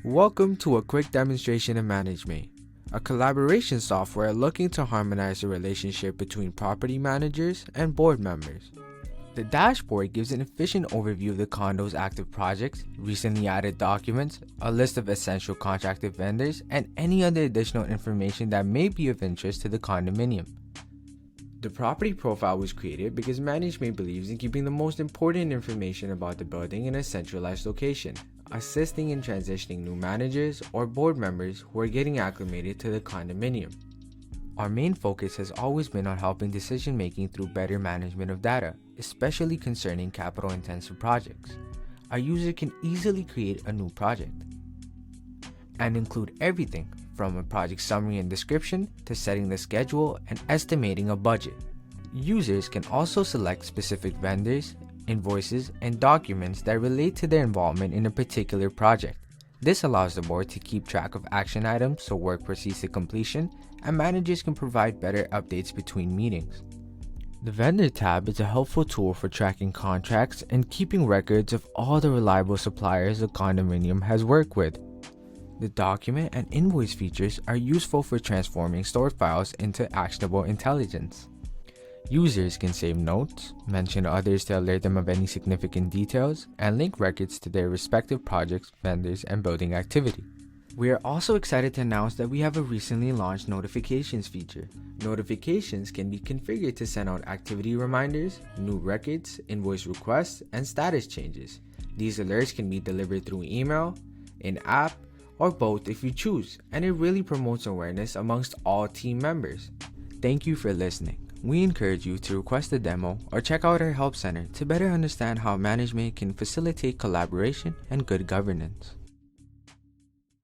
Welcome to a quick demonstration of managemate, a collaboration software looking to harmonize the relationship between property managers and board members. The dashboard gives an efficient overview of the condo's active projects, recently added documents, a list of essential contracted vendors, and any other additional information that may be of interest to the condominium. The property profile was created because management believes in keeping the most important information about the building in a centralized location, assisting in transitioning new managers or board members who are getting acclimated to the condominium. Our main focus has always been on helping decision making through better management of data, especially concerning capital-intensive projects. A user can easily create a new project and include everything from a project summary and description to setting the schedule and estimating a budget. Users can also select specific vendors, invoices, and documents that relate to their involvement in a particular project. This allows the board to keep track of action items so work proceeds to completion, and managers can provide better updates between meetings. The Vendor tab is a helpful tool for tracking contracts and keeping records of all the reliable suppliers the condominium has worked with. The document and invoice features are useful for transforming stored files into actionable intelligence. Users can save notes, mention others to alert them of any significant details, and link records to their respective projects, vendors, and building activity. We are also excited to announce that we have a recently launched notifications feature. Notifications can be configured to send out activity reminders, new records, invoice requests, and status changes. These alerts can be delivered through email, in-app, or both if you choose, and it really promotes awareness amongst all team members. Thank you for listening. We encourage you to request a demo or check out our help center to better understand how management can facilitate collaboration and good governance.